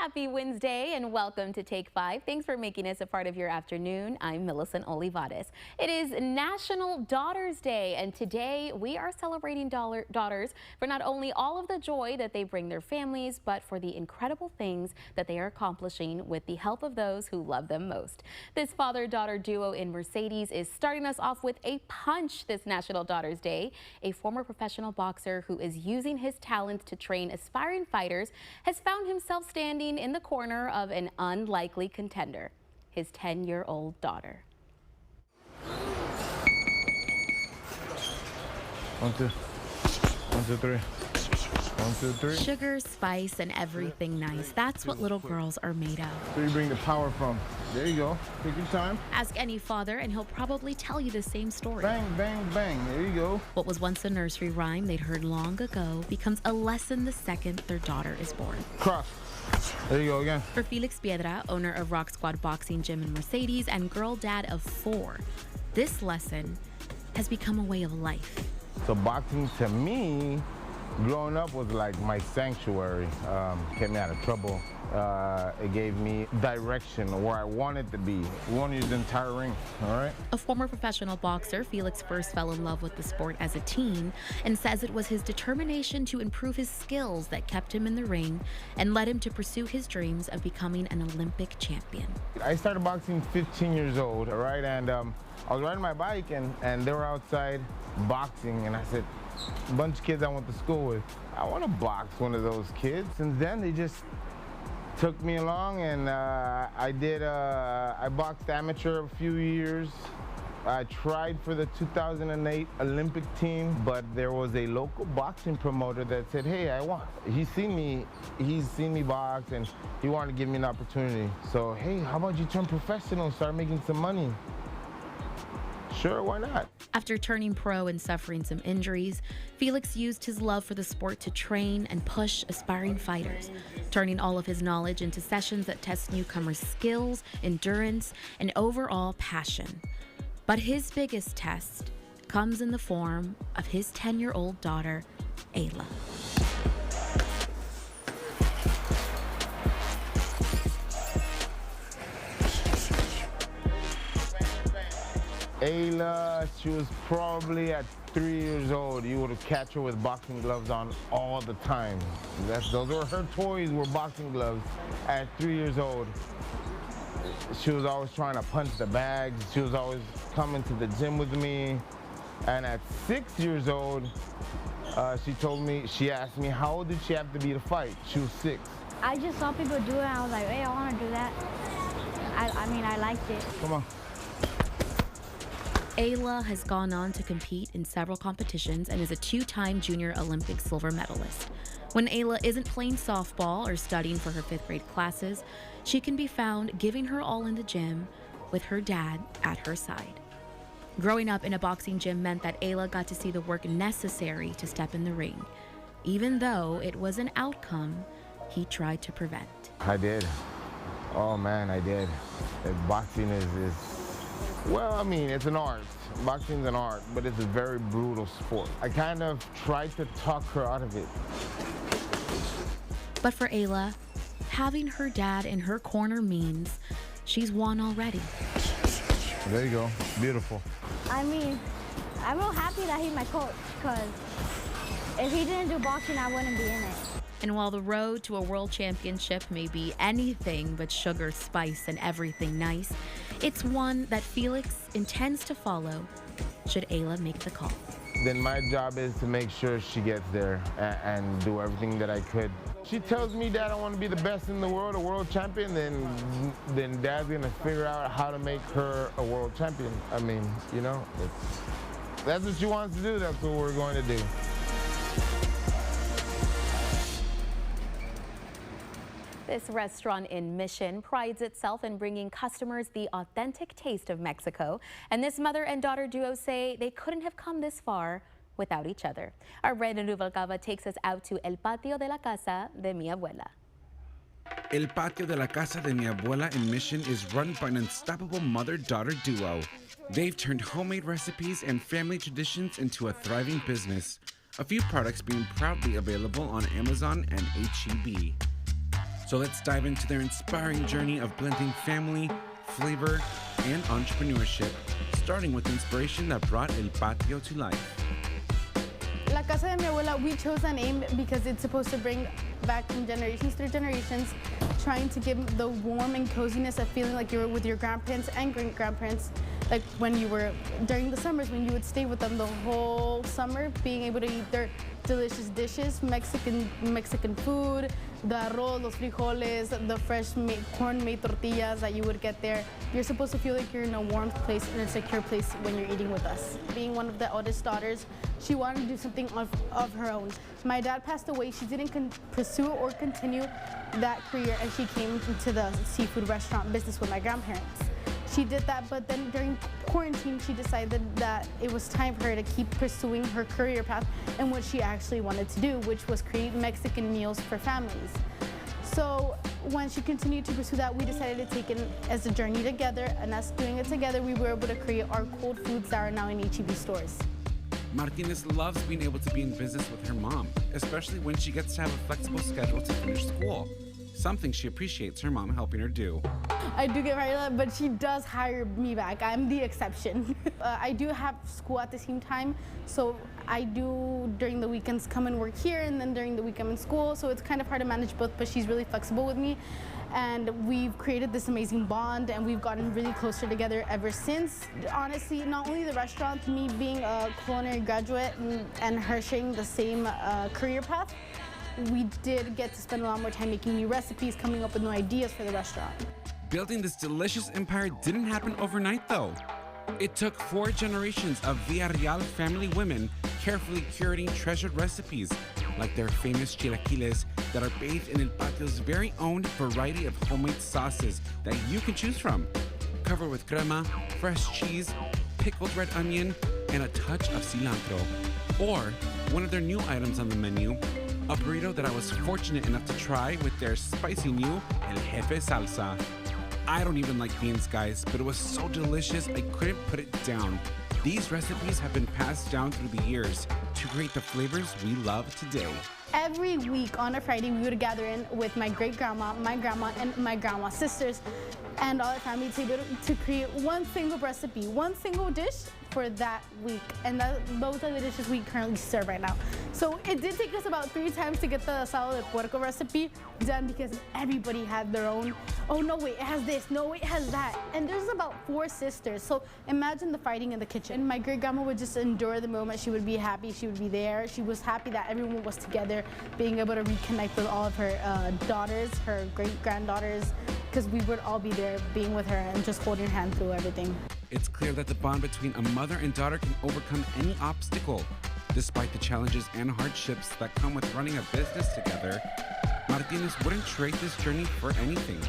Happy Wednesday and welcome to Take 5. Thanks for making us a part of your afternoon. I'm Millicent Olivares. It is National Daughters Day, and today we are celebrating daughters for not only all of the joy that they bring their families, but for the incredible things that they are accomplishing with the help of those who love them most. This father-daughter duo in Mercedes is starting us off with a punch this National Daughters Day. A former professional boxer who is using his talents to train aspiring fighters has found himself standing in the corner of an unlikely contender, his 10-year-old daughter. 1, 2, 1, 2, 3. 1, 2, 3. Sugar, spice, and everything nice. That's what little girls are made of. Where you bring the power from? There you go. Take your time. Ask any father and he'll probably tell you the same story. Bang, bang, bang. There you go. What was once a nursery rhyme they'd heard long ago becomes a lesson the second their daughter is born. Cross. There you go again. For Felix Piedra, owner of Rock Squad Boxing Gym in Mercedes and girl dad of 4, this lesson has become a way of life. So boxing to me, growing up was like my sanctuary. Kept me out of trouble. It gave me direction where I wanted to be. We want to use the entire ring, all right? A former professional boxer, Felix first fell in love with the sport as a teen and says it was his determination to improve his skills that kept him in the ring and led him to pursue his dreams of becoming an Olympic champion. I started boxing 15 years old, all right? And I was riding my bike and they were outside boxing, and I said, a bunch of kids I went to school with, I want to box one of those kids. Since then, they just took me along, and I boxed amateur a few years. I tried for the 2008 Olympic team, but there was a local boxing promoter that said, hey, he's seen me box, and he wanted to give me an opportunity. So, hey, how about you turn professional and start making some money? Sure, why not? After turning pro and suffering some injuries, Felix used his love for the sport to train and push aspiring fighters, turning all of his knowledge into sessions that test newcomers' skills, endurance, and overall passion. But his biggest test comes in the form of his 10-year-old daughter, Ayla. Ayla, she was probably at 3 years old. You would have catch her with boxing gloves on all the time. Those were her toys, were boxing gloves. At 3 years old, she was always trying to punch the bags. She was always coming to the gym with me. And at 6 years old, she asked me, how old did she have to be to fight? She was 6. I just saw people do it, and I was like, hey, I want to do that. I liked it. Come on. Ayla has gone on to compete in several competitions and is a 2-time junior Olympic silver medalist. When Ayla isn't playing softball or studying for her 5th grade classes, she can be found giving her all in the gym with her dad at her side. Growing up in a boxing gym meant that Ayla got to see the work necessary to step in the ring, even though it was an outcome he tried to prevent. I did. Oh man, I did. Boxing is well, I mean, it's an art. Boxing's an art, but it's a very brutal sport. I kind of tried to talk her out of it. But for Ayla, having her dad in her corner means she's won already. There you go. Beautiful. I mean, I'm real happy that he's my coach, because if he didn't do boxing, I wouldn't be in it. And while the road to a world championship may be anything but sugar, spice, and everything nice, it's one that Felix intends to follow should Ayla make the call. Then my job is to make sure she gets there and do everything that I could. She tells me, Dad, I want to be the best in the world, a world champion, then Dad's going to figure out how to make her a world champion. I mean, you know, that's what she wants to do. That's what we're going to do. This restaurant in Mission prides itself in bringing customers the authentic taste of Mexico. And this mother and daughter duo say they couldn't have come this far without each other. Our Brandon Rubalcaba takes us out to El Patio de la Casa de Mi Abuela. El Patio de la Casa de Mi Abuela in Mission is run by an unstoppable mother-daughter duo. They've turned homemade recipes and family traditions into a thriving business. A few products being proudly available on Amazon and H-E-B. So let's dive into their inspiring journey of blending family, flavor, and entrepreneurship, starting with the inspiration that brought El Patio to life. La Casa de mi Abuela, we chose that name because it's supposed to bring back from generations through generations, trying to give the warm and coziness of feeling like you were with your grandparents and great-grandparents, like when you were, during the summers, when you would stay with them the whole summer, being able to eat their delicious dishes, Mexican food, the arroz, los frijoles, the fresh corn-made tortillas that you would get there. You're supposed to feel like you're in a warm place and a secure place when you're eating with us. Being one of the oldest daughters, she wanted to do something of her own. My dad passed away. She didn't pursue or continue that career, and she came into the seafood restaurant business with my grandparents. She did that, but then during quarantine, she decided that it was time for her to keep pursuing her career path and what she actually wanted to do, which was create Mexican meals for families. So when she continued to pursue that, we decided to take it as a journey together, and us doing it together, we were able to create our cold foods that are now in H-E-B stores. Martinez loves being able to be in business with her mom, especially when she gets to have a flexible schedule to finish school, something she appreciates her mom helping her do. I do get hired a lot, but she does hire me back. I'm the exception. I do have school at the same time, so I do during the weekends come and work here, and then during the week I'm in school, so it's kind of hard to manage both, but she's really flexible with me. And we've created this amazing bond, and we've gotten really closer together ever since. Honestly, not only the restaurant, me being a culinary graduate and her sharing the same career path, we did get to spend a lot more time making new recipes, coming up with new ideas for the restaurant. Building this delicious empire didn't happen overnight, though. It took 4 generations of Villarreal family women carefully curating treasured recipes, like their famous chilaquiles that are bathed in El Patio's very own variety of homemade sauces that you can choose from. Covered with crema, fresh cheese, pickled red onion, and a touch of cilantro. Or one of their new items on the menu, a burrito that I was fortunate enough to try with their spicy new El Jefe salsa. I don't even like beans, guys, but it was so delicious I couldn't put it down. These recipes have been passed down through the years to create the flavors we love today. Every week on a Friday, we would gather in with my great-grandma, my grandma, and my grandma's sisters, and all the family to create one single recipe, one single dish for that week. And those are the dishes we currently serve right now. So it did take us about 3 times to get the asado de puerco recipe done, because everybody had their own, oh no wait, it has this, no wait, it has that. And there's about 4 sisters, so imagine the fighting in the kitchen. My great-grandma would just endure the moment. She would be happy, she would be there. She was happy that everyone was together, being able to reconnect with all of her daughters, her great-granddaughters, because we would all be there being with her and just holding her hand through everything. It's clear that the bond between a mother and daughter can overcome any obstacle. Despite the challenges and hardships that come with running a business together, Martinez wouldn't trade this journey for anything.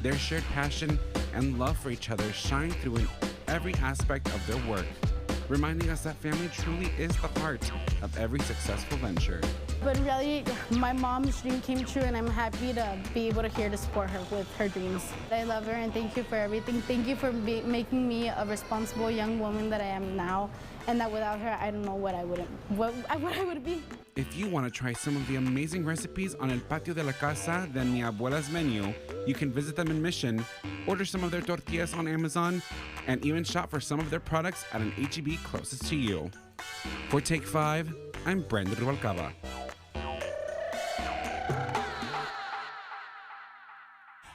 Their shared passion and love for each other shine through in every aspect of their work, reminding us that family truly is the heart of every successful venture. But in reality, my mom's dream came true, and I'm happy to be able to here to support her with her dreams. I love her, and thank you for everything. Thank you for making me a responsible young woman that I am now, and that without her, I don't know what I would be. If you want to try some of the amazing recipes on El Patio de la Casa de mi Abuela's menu, you can visit them in Mission, order some of their tortillas on Amazon, and even shop for some of their products at an H-E-B closest to you. For Take 5, I'm Brandon Rubalcaba.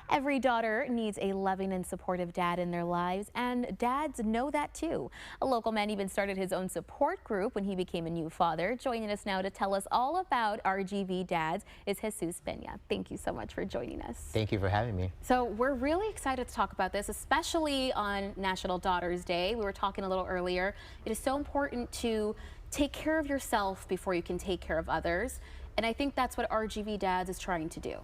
Every daughter needs a loving and supportive dad in their lives, and dads know that too. A local man even started his own support group when he became a new father. Joining us now to tell us all about RGV Dads is Jesus Peña. Thank you so much for joining us. Thank you for having me. So we're really excited to talk about this, especially on National Daughters Day. We were talking a little earlier. It is so important to take care of yourself before you can take care of others. And I think that's what RGV Dads is trying to do.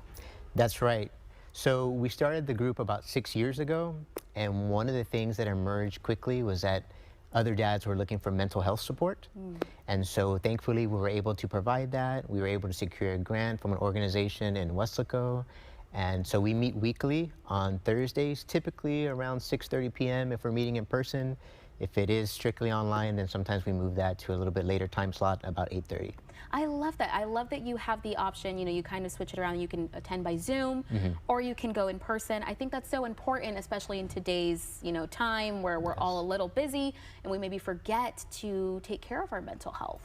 That's right. So we started the group about 6 years ago, and one of the things that emerged quickly was that other dads were looking for mental health support. And so thankfully we were able to provide that. We were able to secure a grant from an organization in Weslaco. And so we meet weekly on Thursdays, typically around 6:30 p.m. if we're meeting in person. If it is strictly online, then sometimes we move that to a little bit later time slot, about 8:30. I love that. I love that you have the option, you know, you kind of switch it around. You can attend by Zoom or you can go in person. I think that's so important, especially in today's, you know, time where we're all a little busy and we maybe forget to take care of our mental health.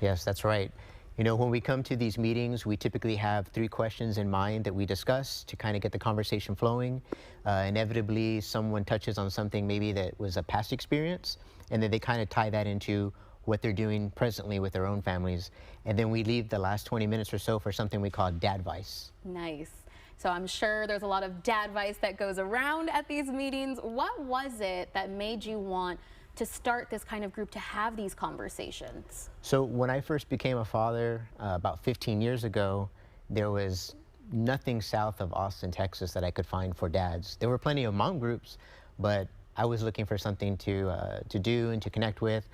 Yes, that's right. You know, when we come to these meetings, we typically have 3 questions in mind that we discuss to kind of get the conversation flowing. Inevitably, someone touches on something maybe that was a past experience, and then they kind of tie that into what they're doing presently with their own families. And then we leave the last 20 minutes or so for something we call dadvice. Nice. So I'm sure there's a lot of dadvice that goes around at these meetings. What was it that made you want to start this kind of group to have these conversations? So when I first became a father about 15 years ago, there was nothing south of Austin, Texas that I could find for dads. There were plenty of mom groups, but I was looking for something to do and to connect with.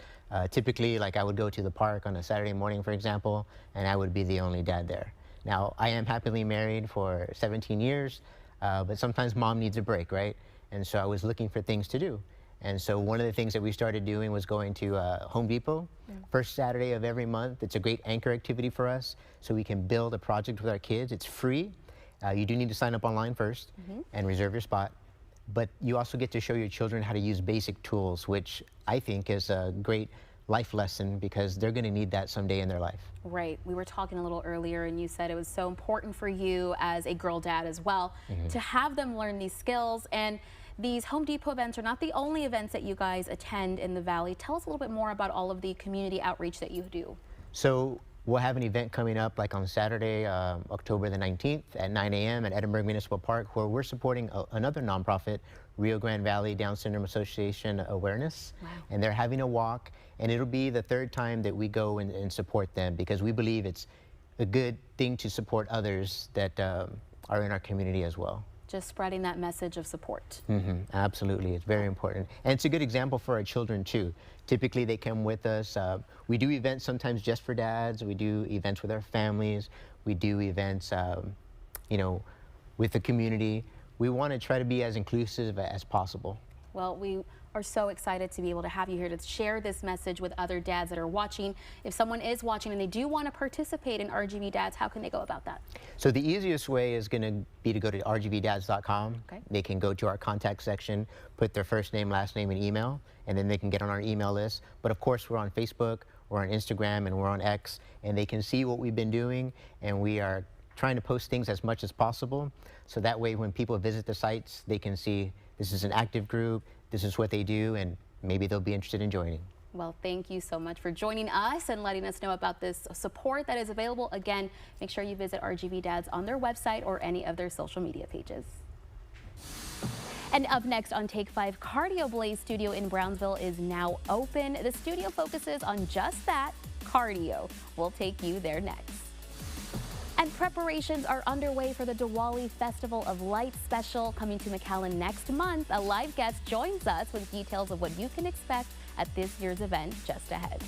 Typically, like I would go to the park on a Saturday morning, for example, and I would be the only dad there. Now, I am happily married for 17 years, but sometimes mom needs a break, right? And so I was looking for things to do. And so one of the things that we started doing was going to Home Depot, first Saturday of every month. It's a great anchor activity for us, so we can build a project with our kids. It's free. You do need to sign up online first and reserve your spot. But you also get to show your children how to use basic tools, which I think is a great life lesson because they're going to need that someday in their life. Right. We were talking a little earlier and you said it was so important for you as a girl dad as well to have them learn these skills. And these Home Depot events are not the only events that you guys attend in the Valley. Tell us a little bit more about all of the community outreach that you do. So we'll have an event coming up like on Saturday, October the 19th at 9 a.m. at Edinburgh Municipal Park, where we're supporting another nonprofit, Rio Grande Valley Down Syndrome Association Awareness. Wow. And they're having a walk, and it'll be the 3rd time that we go and support them because we believe it's a good thing to support others that are in our community as well. Just spreading that message of support. Absolutely, it's very important. And it's a good example for our children too. Typically they come with us. We do events sometimes just for dads. We do events with our families. We do events, you know, with the community. We want to try to be as inclusive as possible. Well, we are so excited to be able to have you here to share this message with other dads that are watching. If someone is watching and they do want to participate in RGV Dads, how can they go about that? So the easiest way is going to be to go to rgvdads.com. Okay. They can go to our contact section, put their first name, last name, and email, and then they can get on our email list. But of course, we're on Facebook, we're on Instagram, and we're on X, and they can see what we've been doing, and we are trying to post things as much as possible. So that way, when people visit the sites, they can see this is an active group, this is what they do, and maybe they'll be interested in joining. Well, thank you so much for joining us and letting us know about this support that is available. Again, make sure you visit RGV Dads on their website or any of their social media pages. And up next on Take 5, Cardio Blaze Studio in Brownsville is now open. The studio focuses on just that, cardio. We'll take you there next. And preparations are underway for the Diwali Festival of Lights special coming to McAllen next month. A live guest joins us with details of what you can expect at this year's event just ahead.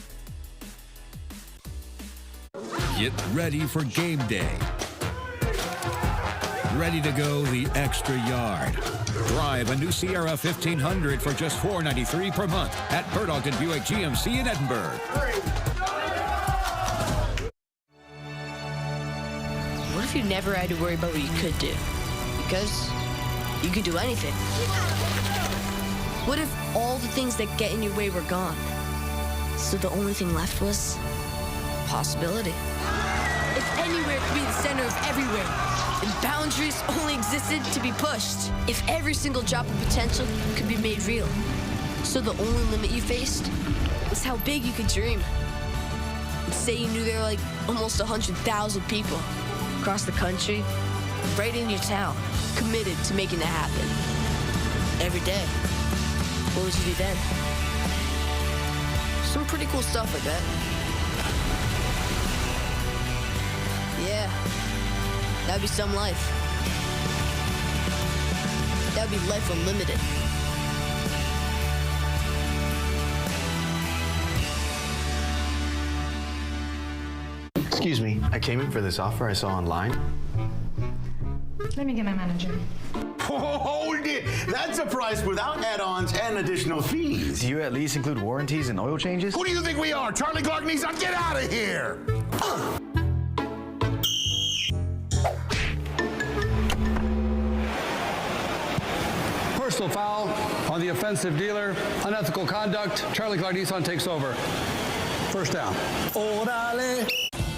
Get ready for game day. Ready to go the extra yard. Drive a new Sierra 1500 for just $493 per month at Bert Ogden Buick GMC in Edinburgh. What if you never had to worry about what you could do? Because you could do anything. What if all the things that get in your way were gone? So the only thing left was possibility. If anywhere could be the center of everywhere, and boundaries only existed to be pushed. If every single drop of potential could be made real. So the only limit you faced was how big you could dream. And say you knew there were like almost 100,000 people across the country, right in your town, committed to making that happen. Every day. What would you do then? Some pretty cool stuff, I bet. Yeah, that'd be some life. That'd be life unlimited. Excuse me, I came in for this offer I saw online. Let me get my manager. Hold it! That's a price without add-ons and additional fees. Do you at least include warranties and oil changes? Who do you think we are, Charlie Clark Nissan? Get out of here! Personal foul on the offensive dealer. Unethical conduct. Charlie Clark Nissan takes over. First down. Orale.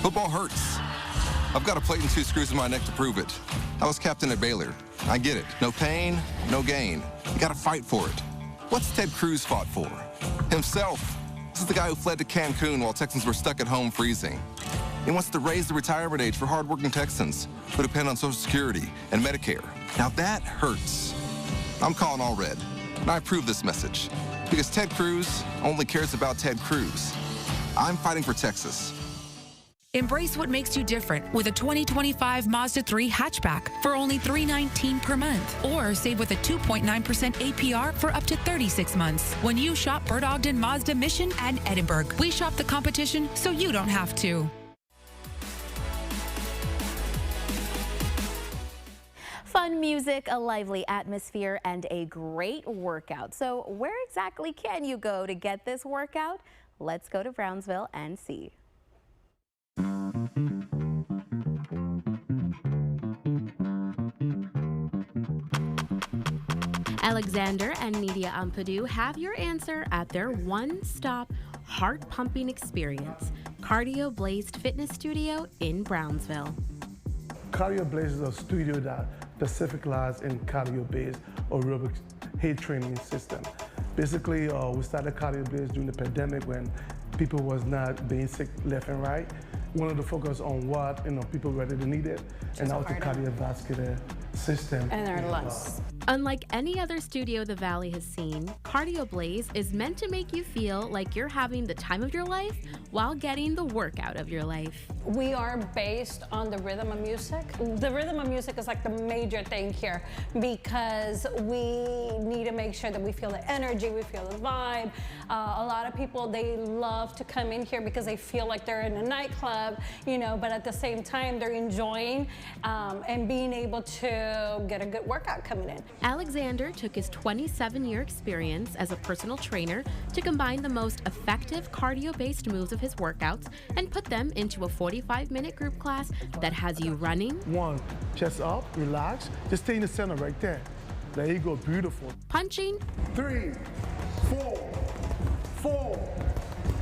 Football hurts. I've got a plate and 2 screws in my neck to prove it. I was captain at Baylor. I get it. No pain, no gain. You gotta fight for it. What's Ted Cruz fought for? Himself. This is the guy who fled to Cancun while Texans were stuck at home freezing. He wants to raise the retirement age for hardworking Texans who depend on Social Security and Medicare. Now that hurts. I'm calling all red, and I approve this message because Ted Cruz only cares about Ted Cruz. I'm fighting for Texas. Embrace what makes you different with a 2025 Mazda 3 hatchback for only $319 per month. Or save with a 2.9% APR for up to 36 months when you shop Bert Ogden Mazda Mission and Edinburgh. We shop the competition so you don't have to. Fun music, a lively atmosphere, and a great workout. So where exactly can you go to get this workout? Let's go to Brownsville and see. Alexander and Nidia Ampadu have your answer at their one-stop heart-pumping experience, Cardio Blazed Fitness Studio in Brownsville. Cardio Blaze is a studio that specializes in cardio-based aerobic HIIT training system. Basically, we started Cardio Blaze during the pandemic when people was not being sick left and right. We wanted to focus on what people really needed, and that was the cardiovascular system. And our lungs. Unlike any other studio the Valley has seen, Cardio Blaze is meant to make you feel like you're having the time of your life while getting the workout of your life. We are based on the rhythm of music. The rhythm of music is like the major thing here because we need to make sure that we feel the energy, we feel the vibe. A lot of people, they love to come in here because they feel like they're in a nightclub, but at the same time they're enjoying and being able to get a good workout coming in. Alexander took his 27-year experience as a personal trainer to combine the most effective cardio-based moves of his workouts and put them into a 45-minute group class that has you running. 1, chest up, relax, just stay in the center right there. There you go, beautiful. Punching. 3, 4, 4,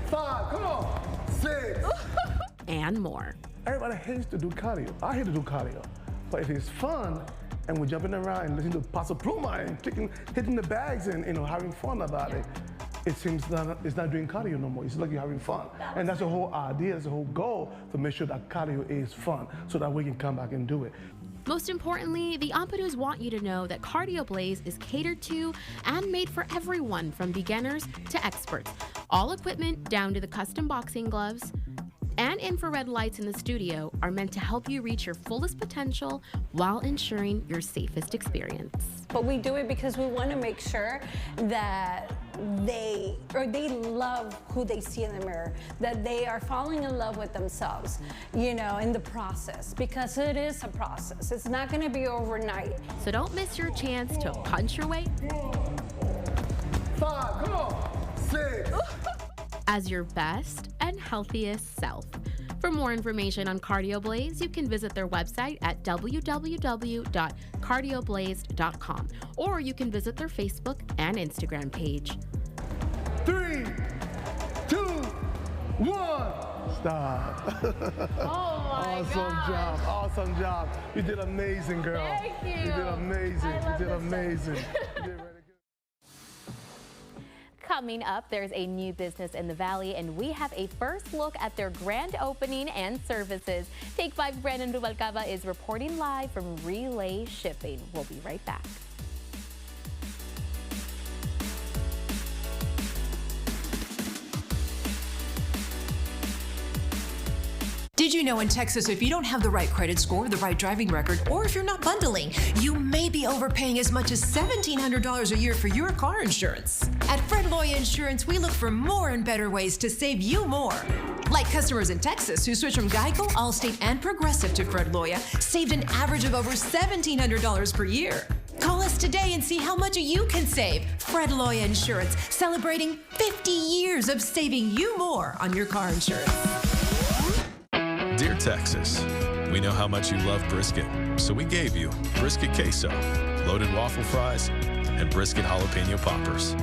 5, come on, 6. And more. Everybody hates to do cardio. I hate to do cardio. But if it's fun, and we're jumping around and listening to Paso Pluma and hitting the bags and having fun about it, it seems that it's not doing cardio no more. It's like you're having fun. And that's the whole idea, that's the whole goal, to make sure that cardio is fun so that we can come back and do it. Most importantly, the Ampadus want you to know that Cardio Blaze is catered to and made for everyone from beginners to experts. All equipment down to the custom boxing gloves and infrared lights in the studio are meant to help you reach your fullest potential while ensuring your safest experience. But we do it because we want to make sure that they love who they see in the mirror, that they are falling in love with themselves, in the process, because it is a process. It's not going to be overnight. So don't miss your chance to punch your way 5, come on, 6. as your best and healthiest self. For more information on Cardio Blaze, you can visit their website at www.cardioblazed.com, or you can visit their Facebook and Instagram page. 3, 2, 1. Stop. Oh my God. Awesome job. You did amazing, girl. Thank you. You did amazing. You did amazing. Coming up, there's a new business in the Valley, and we have a first look at their grand opening and services. Take 5 Brandon Rubalcaba is reporting live from Relay Shipping. We'll be right back. Did you know in Texas, if you don't have the right credit score, the right driving record, or if you're not bundling, you may be overpaying as much as $1,700 a year for your car insurance? At Fred Loya Insurance, we look for more and better ways to save you more. Like customers in Texas who switched from Geico, Allstate, and Progressive to Fred Loya saved an average of over $1,700 per year. Call us today and see how much you can save. Fred Loya Insurance, celebrating 50 years of saving you more on your car insurance. Dear Texas, we know how much you love brisket, so we gave you brisket queso, loaded waffle fries, and brisket jalapeno poppers.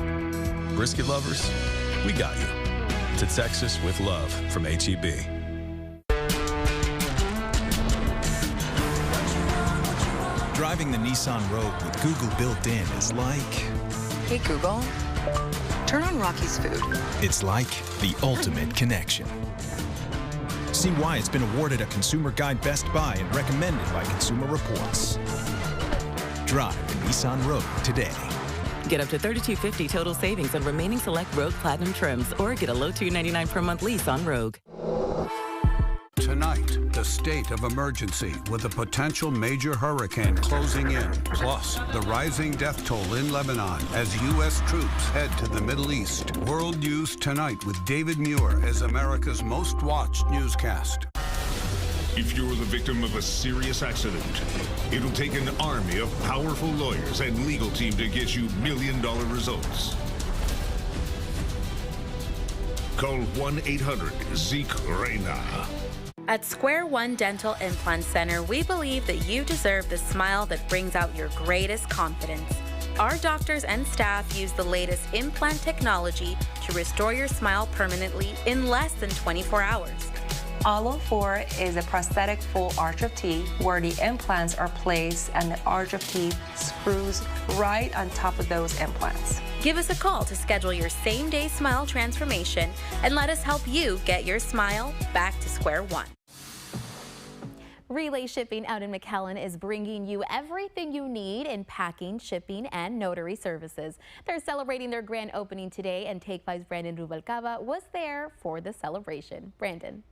Brisket lovers, we got you. To Texas with love from H-E-B. Driving the Nissan Rogue with Google built in is like... Hey Google, turn on Rocky's Food. It's like the ultimate connection. See why it's been awarded a Consumer Guide Best Buy and recommended by Consumer Reports. Drive the Nissan Rogue today. Get up to $3,250 total savings on remaining select Rogue Platinum trims, or get a low $299 per month lease on Rogue. Tonight, the state of emergency with a potential major hurricane closing in, plus the rising death toll in Lebanon as U.S. troops head to the Middle East. World News Tonight with David Muir as America's most watched newscast. If you're the victim of a serious accident, it'll take an army of powerful lawyers and legal team to get you million-dollar results. Call 1-800-ZEKE-REINA. At Square One Dental Implant Center, we believe that you deserve the smile that brings out your greatest confidence. Our doctors and staff use the latest implant technology to restore your smile permanently in less than 24 hours. Allo 4 is a prosthetic full arch of teeth where the implants are placed and the arch of teeth screws right on top of those implants. Give us a call to schedule your same-day smile transformation and let us help you get your smile back to square one. Relay Shipping out in McAllen is bringing you everything you need in packing, shipping, and notary services. They're celebrating their grand opening today, and Take 5's Brandon Rubalcaba was there for the celebration. Brandon.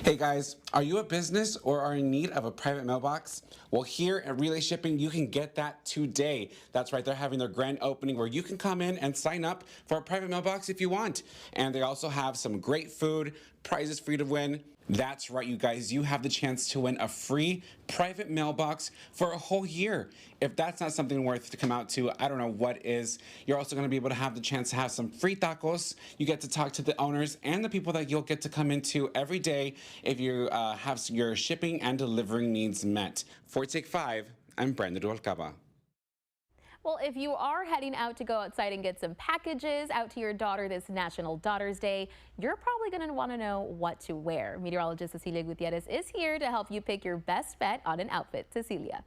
Hey guys, are you a business or are in need of a private mailbox? Well, here at Relay Shipping, you can get that today. That's right, they're having their grand opening where you can come in and sign up for a private mailbox if you want. And they also have some great food, prizes for you to win. That's right, you guys, you have the chance to win a free private mailbox for a whole year. If that's not something worth to come out to, I don't know what is. You're also going to be able to have the chance to have some free tacos. You get to talk to the owners and the people that you'll get to come into every day if you have your shipping and delivering needs met. For Take 5, I'm Brandon Rubalcaba. Well, if you are heading out to go outside and get some packages out to your daughter this National Daughters Day, you're probably going to want to know what to wear. Meteorologist Cecilia Gutierrez is here to help you pick your best bet on an outfit. Cecilia.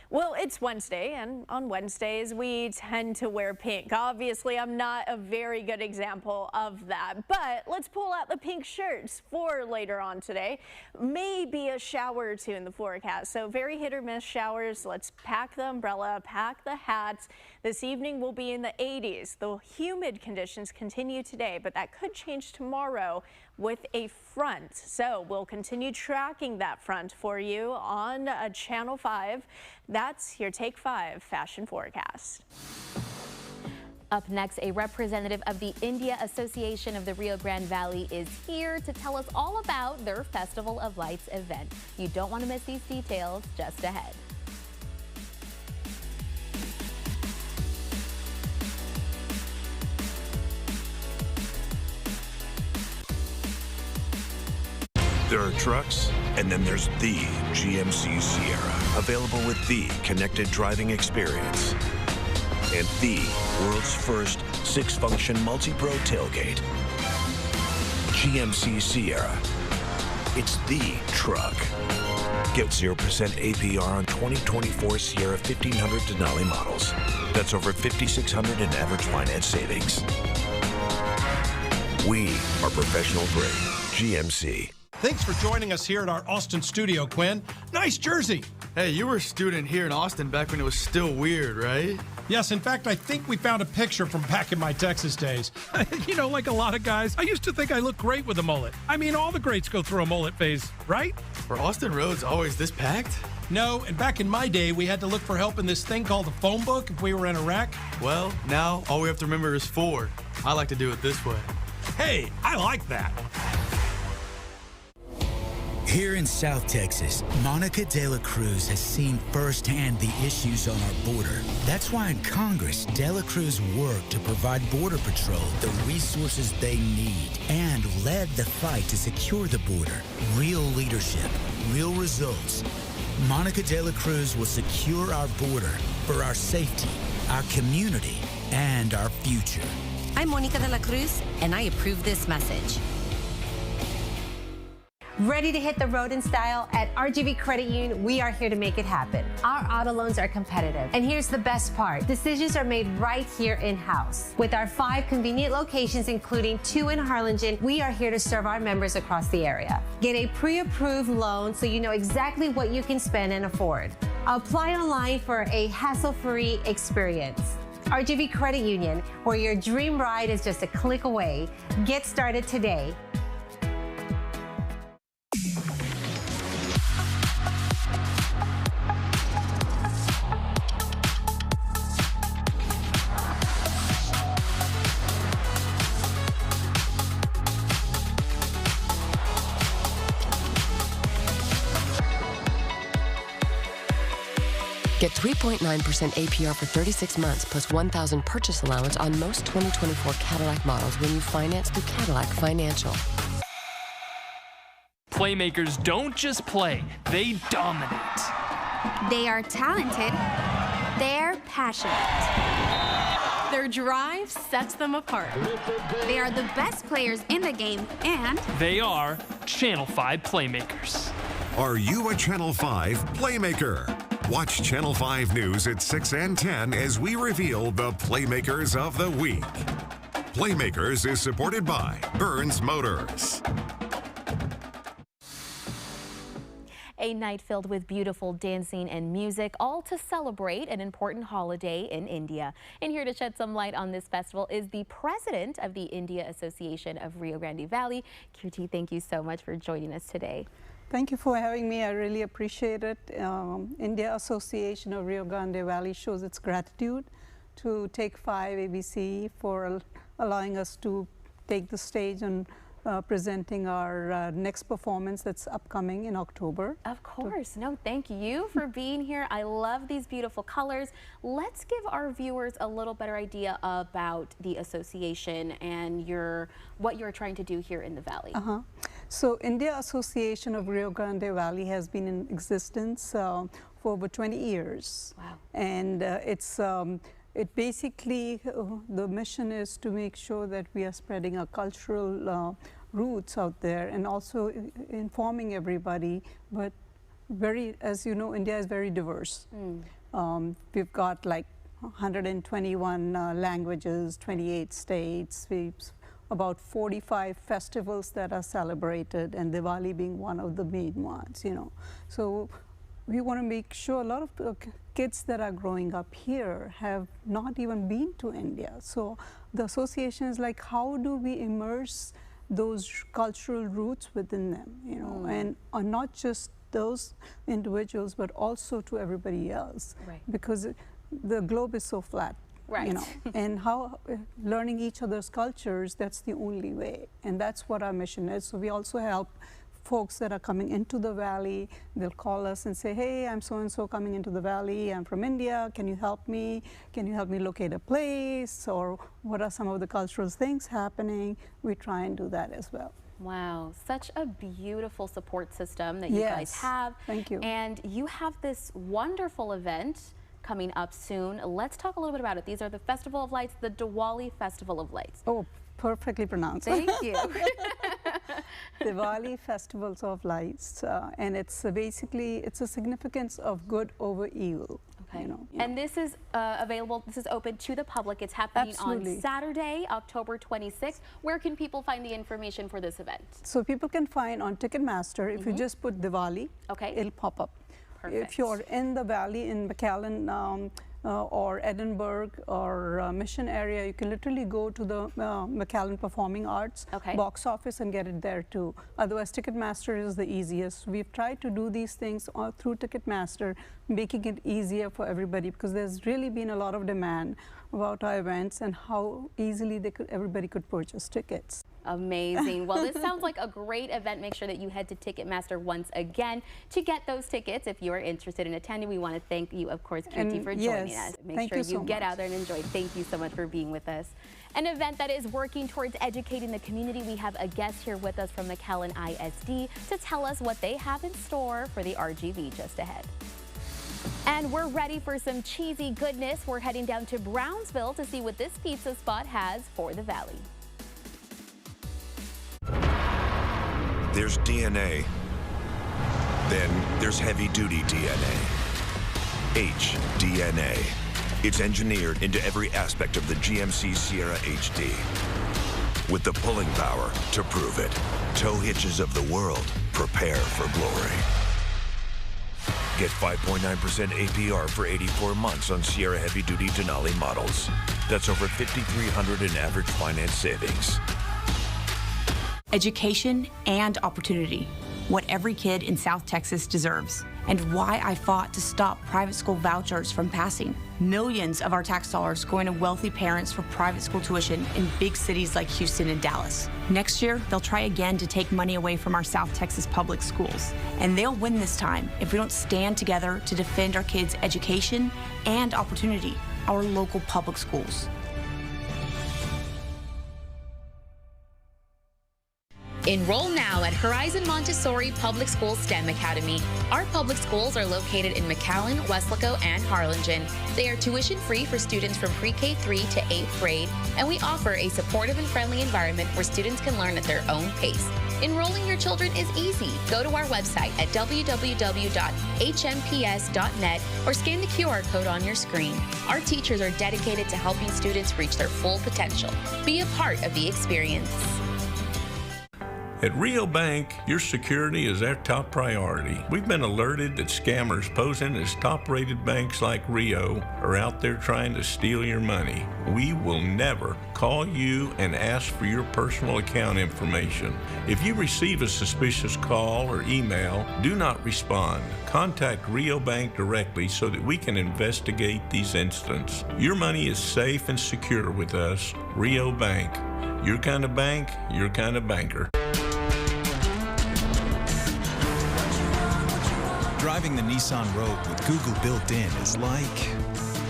Well, it's Wednesday, and on Wednesdays we tend to wear pink. Obviously, I'm not a very good example of that, but let's pull out the pink shirts for later on today. Maybe a shower or two in the forecast, so very hit or miss showers. Let's pack the umbrella, pack the hats. This evening will be in the 80s. The humid conditions continue today, but that could change tomorrow with a front. So we'll continue tracking that front for you on Channel 5. That's your Take 5 fashion forecast. Up next, a representative of the India Association of the Rio Grande Valley is here to tell us all about their Festival of Lights event. You don't want to miss these details just ahead. There are trucks, and then there's the GMC Sierra, available with the connected driving experience and the world's first 6-function multi-pro tailgate. GMC Sierra. It's the truck. Get 0% APR on 2024 Sierra 1500 Denali models. That's over $5,600 in average finance savings. We are professional grade. GMC. Thanks for joining us here at our Austin studio, Quinn. Nice jersey. Hey, you were a student here in Austin back when it was still weird, right? Yes, in fact, I think we found a picture from back in my Texas days. You know, like a lot of guys, I used to think I looked great with a mullet. I mean, all the greats go through a mullet phase, right? Were Austin roads always this packed? No, and back in my day, we had to look for help in this thing called a phone book if we were in a wreck. Well, now all we have to remember is 4. I like to do it this way. Hey, I like that. Here in South Texas, Monica De La Cruz has seen firsthand the issues on our border. That's why in Congress, De La Cruz worked to provide Border Patrol the resources they need and led the fight to secure the border. Real leadership, real results. Monica De La Cruz will secure our border for our safety, our community, and our future. I'm Monica De La Cruz, and I approve this message. Ready to hit the road in style? At RGV Credit Union, we are here to make it happen. Our auto loans are competitive. And here's the best part. Decisions are made right here in-house. With our 5 convenient locations, including 2 in Harlingen, we are here to serve our members across the area. Get a pre-approved loan so you know exactly what you can spend and afford. Apply online for a hassle-free experience. RGV Credit Union, where your dream ride is just a click away. Get started today. Get 3.9% APR for 36 months plus $1,000 purchase allowance on most 2024 Cadillac models when you finance through Cadillac Financial. Playmakers don't just play, they dominate. They are talented. They're passionate. Their drive sets them apart. They are the best players in the game, and they are Channel 5 Playmakers. Are you a Channel 5 Playmaker? Watch Channel 5 News at 6 and 10 as we reveal the Playmakers of the Week. Playmakers is supported by Burns Motors. A night filled with beautiful dancing and music, all to celebrate an important holiday in India. And here to shed some light on this festival is the president of the India Association of Rio Grande Valley. Kirti, thank you so much for joining us today. Thank you for having me. I really appreciate it. India Association of Rio Grande Valley shows its gratitude to Take 5 ABC for allowing us to take the stage and presenting our next performance that's upcoming in October. Of course. No, thank you for being here. I love these beautiful colors. Let's give our viewers a little better idea about the association and what you're trying to do here in the Valley. So India Association of Rio Grande Valley has been in existence for over 20 years. Wow. And it basically, the mission is to make sure that we are spreading our cultural roots out there and also informing everybody, but as you know, India is very diverse. We've got like 121 languages, 28 states, about 45 festivals that are celebrated, and Diwali being one of the main ones, you know. So we want to make sure a lot of the kids that are growing up here have not even been to India. So the association is like, how do we immerse those cultural roots within them, you know, and not just those individuals, but also to everybody else, because the globe is so flat. You know, and how learning each other's cultures, that's the only way. And that's what our mission is. So we also help folks that are coming into the Valley. They'll call us and say, hey, I'm so-and-so coming into the Valley. I'm from India. Can you help me? Can you help me locate a place? Or what are some of the cultural things happening? We try and do that as well. Wow, such a beautiful support system that you guys have. Thank you. And you have this wonderful event coming up soon. Let's talk a little bit about it. These are the Festival of Lights, the Diwali Festival of Lights. Oh, perfectly pronounced. Thank you. Diwali Festivals of Lights, and it's basically, it's a significance of good over evil. Okay. You know, and this is available, this is open to the public. It's happening on Saturday, October 26th. Where can people find the information for this event? So people can find on Ticketmaster, if you just put Diwali, it'll pop up. Perfect. If you're in the Valley, in McAllen, or Edinburgh or Mission area, you can literally go to the McAllen Performing Arts box office and get it there too. Otherwise, Ticketmaster is the easiest. We've tried to do these things through Ticketmaster, making it easier for everybody, because there's really been a lot of demand about our events and how easily everybody could purchase tickets. Amazing. Well, this sounds like a great event. Make sure that you head to Ticketmaster once again to get those tickets if you are interested in attending. We want to thank you, of course, Kirti, for joining us. Make sure you get out there and enjoy. Thank you so much for being with us. An event that is working towards educating the community. We have a guest here with us from McAllen ISD to tell us what they have in store for the RGV just ahead. And we're ready for some cheesy goodness. We're heading down to Brownsville to see what this pizza spot has for the Valley. There's DNA. Then there's heavy-duty DNA. HDNA. It's engineered into every aspect of the GMC Sierra HD. With the pulling power to prove it. Tow hitches of the world. Prepare for glory. Get 5.9% APR for 84 months on Sierra heavy-duty Denali models. That's over $5,300 in average finance savings. Education and opportunity. What every kid in South Texas deserves. And why I fought to stop private school vouchers from passing. Millions of our tax dollars going to wealthy parents for private school tuition in big cities like Houston and Dallas. Next year, they'll try again to take money away from our South Texas public schools. And they'll win this time if we don't stand together to defend our kids' education and opportunity, our local public schools. Enroll now at Horizon Montessori Public Schools STEM Academy. Our public schools are located in McAllen, Weslaco, and Harlingen. They are tuition-free for students from pre-K 3 to 8th grade, and we offer a supportive and friendly environment where students can learn at their own pace. Enrolling your children is easy. Go to our website at www.hmps.net or scan the QR code on your screen. Our teachers are dedicated to helping students reach their full potential. Be a part of the experience. At Rio Bank, your security is our top priority. We've been alerted that scammers posing as top-rated banks like Rio are out there trying to steal your money. We will never call you and ask for your personal account information. If you receive a suspicious call or email, do not respond. Contact Rio Bank directly so that we can investigate these incidents. Your money is safe and secure with us, Rio Bank. Your kind of bank, your kind of banker. Driving the Nissan Rogue with Google built in is like...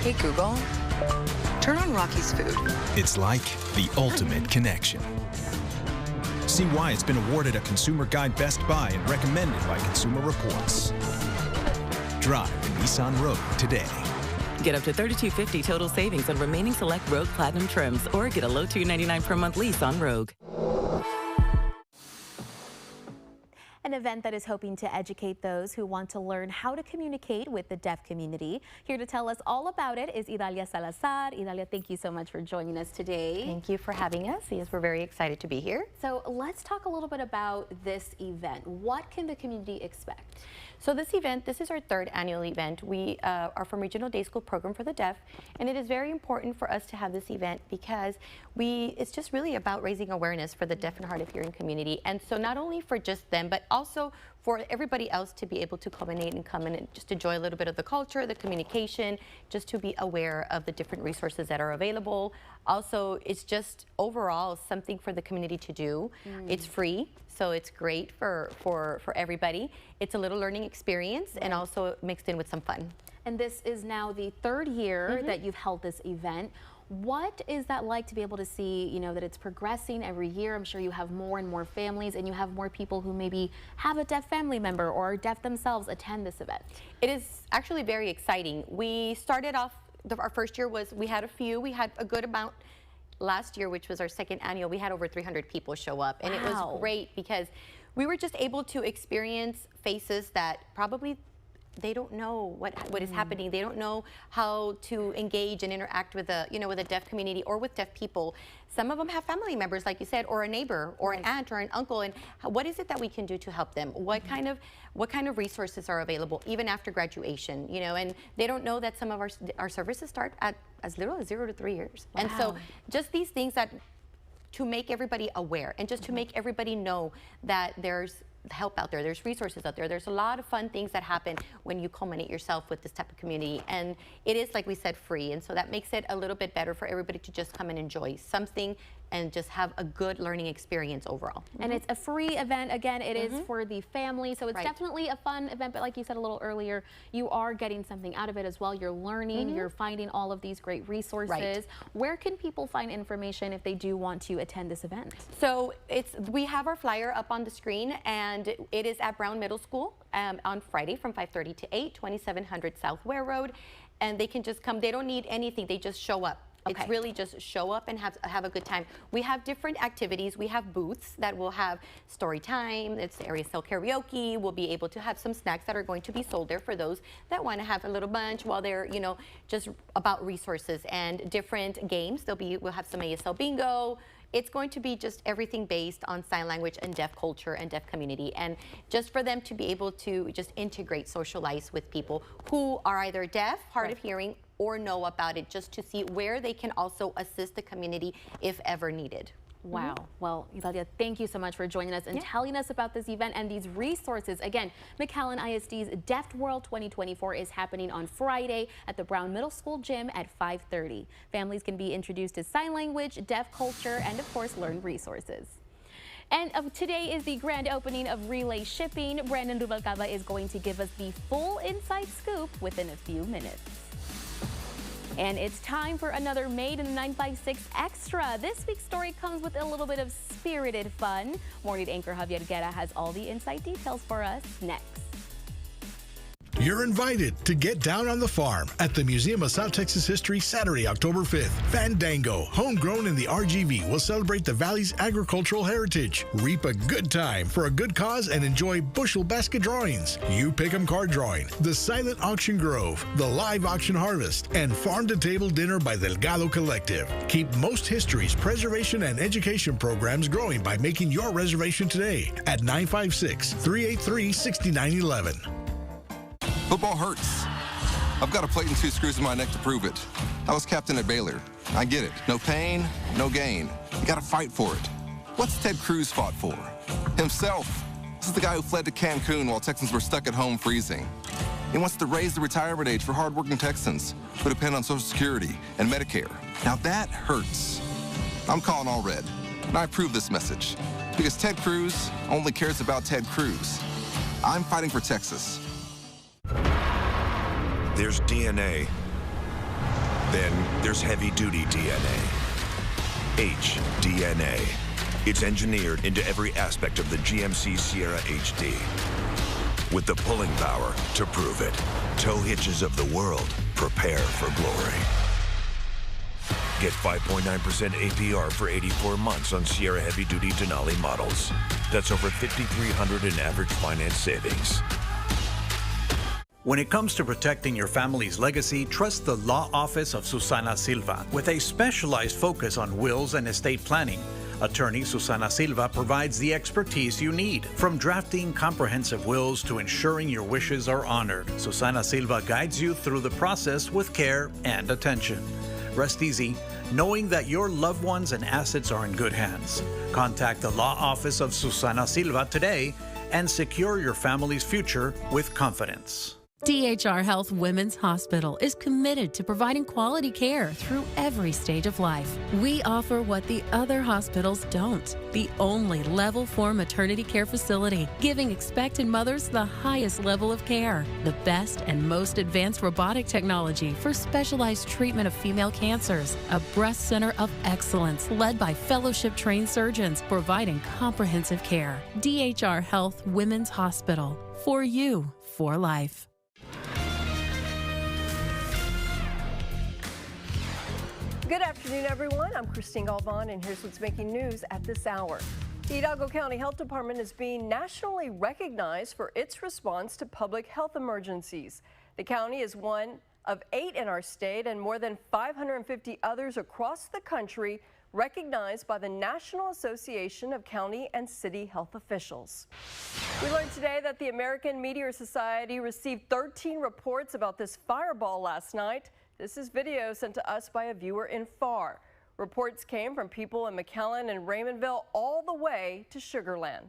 Hey Google, turn on Rocky's food. It's like the ultimate connection. See why it's been awarded a Consumer Guide Best Buy and recommended by Consumer Reports. Drive the Nissan Rogue today. Get up to $32.50 total savings on remaining select Rogue Platinum trims, or get a low $299 per month lease on Rogue. An event that is hoping to educate those who want to learn how to communicate with the deaf community. Here to tell us all about it is Idalia Salazar. Idalia, thank you so much for joining us today. Thank you for having us. Yes, we're very excited to be here. So let's talk a little bit about this event. What can the community expect? So this event, this is our third annual event. We are from Regional Day School Program for the Deaf, and it is very important for us to have this event because it's just really about raising awareness for the deaf and hard of hearing community. And so not only for just them, but also for everybody else to be able to culminate and come in and just enjoy a little bit of the culture, the communication, just to be aware of the different resources that are available. Also, it's just overall something for the community to do. It's free, so it's great for everybody. It's a little learning experience and also mixed in with some fun. And this is now the third year that you've held this event. What is that like to be able to see, you know, that it's progressing every year? I'm sure you have more and more families and you have more people who maybe have a deaf family member or are deaf themselves attend this event. It is actually very exciting. We started off, our first year was, we had a good amount. Last year, which was our second annual, we had over 300 people show up. And it was great because we were just able to experience faces that probably they don't know what is happening. They don't know how to engage and interact with the, with the deaf community or with deaf people. Some of them have family members, like you said, or a neighbor or an aunt or an uncle. And what is it that we can do to help them? What kind of resources are available even after graduation? And they don't know that some of our services start at as little as 0 to 3 years. Wow. And so just these things to make everybody aware and just to make everybody know that there's help out there, there's resources out there. There's a lot of fun things that happen when you culminate yourself with this type of community, and it is, like we said, free, and so that makes it a little bit better for everybody to just come and enjoy something and just have a good learning experience overall. And it's a free event. Again, it is for the family, so it's definitely a fun event, but like you said a little earlier, you are getting something out of it as well. You're learning, you're finding all of these great resources. Where can people find information if they do want to attend this event? So we have our flyer up on the screen, and it is at Brown Middle School on Friday from 5:30 to 8, 2700 South Ware Road, and they can just come. They don't need anything, they just show up. Okay. It's really just show up and have a good time. We have different activities. We have booths that will have story time. It's area sell karaoke. We'll be able to have some snacks that are going to be sold there for those that want to have a little bunch while they're, just about resources and different games. We'll have some ASL bingo. It's going to be just everything based on sign language and deaf culture and deaf community, and just for them to be able to just integrate, socialize with people who are either deaf, hard of hearing, or know about it, just to see where they can also assist the community if ever needed. Wow. Well, Eulalia, thank you so much for joining us and telling us about this event and these resources. Again, McAllen ISD's Deaf World 2024 is happening on Friday at the Brown Middle School gym at 5:30. Families can be introduced to sign language, deaf culture, and of course, learn resources. And today is the grand opening of Relay Shipping. Brandon Rubalcaba is going to give us the full inside scoop within a few minutes. And it's time for another Made in the 956 Extra. This week's story comes with a little bit of spirited fun. Morning anchor Javier Guerra has all the inside details for us next. You're invited to get down on the farm at the Museum of South Texas History Saturday, October 5th. Fandango, homegrown in the RGV, will celebrate the Valley's agricultural heritage. Reap a good time for a good cause and enjoy bushel basket drawings, You Pick'em card drawing, the silent auction grove, the live auction harvest, and farm-to-table dinner by Delgado Collective. Keep most history's preservation and education programs growing by making your reservation today at 956-383-6911. Football hurts. I've got a plate and 2 screws in my neck to prove it. I was captain at Baylor. I get it. No pain, no gain. You gotta fight for it. What's Ted Cruz fought for? Himself. This is the guy who fled to Cancun while Texans were stuck at home freezing. He wants to raise the retirement age for hardworking Texans who depend on Social Security and Medicare. Now that hurts. I'm calling all red, and I approve this message because Ted Cruz only cares about Ted Cruz. I'm fighting for Texas. There's DNA. Then there's heavy-duty DNA. HDNA. It's engineered into every aspect of the GMC Sierra HD. With the pulling power to prove it. Tow hitches of the world, prepare for glory. Get 5.9% APR for 84 months on Sierra heavy-duty Denali models. That's over $5,300 in average finance savings. When it comes to protecting your family's legacy, trust the law office of Susana Silva. With a specialized focus on wills and estate planning, attorney Susana Silva provides the expertise you need. From drafting comprehensive wills to ensuring your wishes are honored, Susana Silva guides you through the process with care and attention. Rest easy, knowing that your loved ones and assets are in good hands. Contact the law office of Susana Silva today and secure your family's future with confidence. DHR Health Women's Hospital is committed to providing quality care through every stage of life. We offer what the other hospitals don't, the only Level 4 maternity care facility, giving expectant mothers the highest level of care, the best and most advanced robotic technology for specialized treatment of female cancers, a breast center of excellence led by fellowship-trained surgeons providing comprehensive care. DHR Health Women's Hospital, for you, for life. Good afternoon, everyone. I'm Christine Galvan, and here's what's making news at this hour. The Hidalgo County Health Department is being nationally recognized for its response to public health emergencies. The county is one of 8 in our state and more than 550 others across the country recognized by the National Association of County and City Health Officials. We learned today that the American Meteor Society received 13 reports about this fireball last night. This is video sent to us by a viewer in Farr. Reports came from people in McAllen and Raymondville all the way to Sugar Land.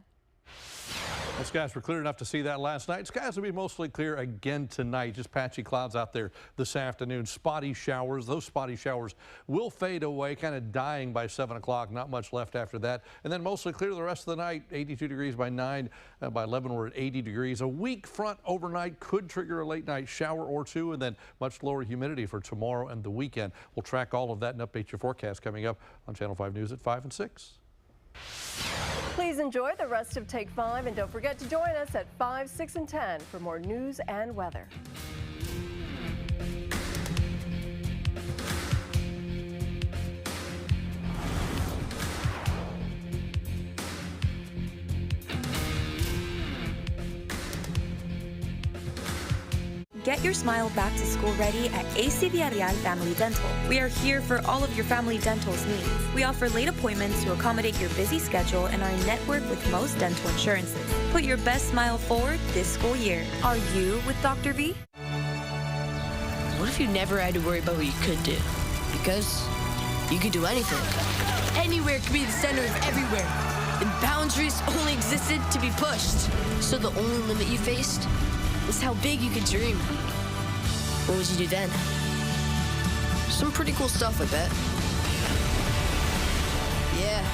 The skies were clear enough to see that last night. Skies will be mostly clear again tonight. Just patchy clouds out there this afternoon. Spotty showers. Those spotty showers will fade away, kind of dying by 7 o'clock. Not much left after that. And then mostly clear the rest of the night. 82 degrees by 9. By 11, we're at 80 degrees. A weak front overnight could trigger a late night shower or two, and then much lower humidity for tomorrow and the weekend. We'll track all of that and update your forecast coming up on Channel 5 News at 5 and 6. Please enjoy the rest of Take 5 and don't forget to join us at 5, 6, and 10 for more news and weather. Get your smile back to school ready at AC Villarreal Family Dental. We are here for all of your family dental's needs. We offer late appointments to accommodate your busy schedule and are networked with most dental insurances. Put your best smile forward this school year. Are you with Dr. V? What if you never had to worry about what you could do? Because you could do anything. Anywhere could be the center of everywhere. And boundaries only existed to be pushed. So the only limit you faced was how big you could dream. What would you do then? Some pretty cool stuff, I bet. Yeah,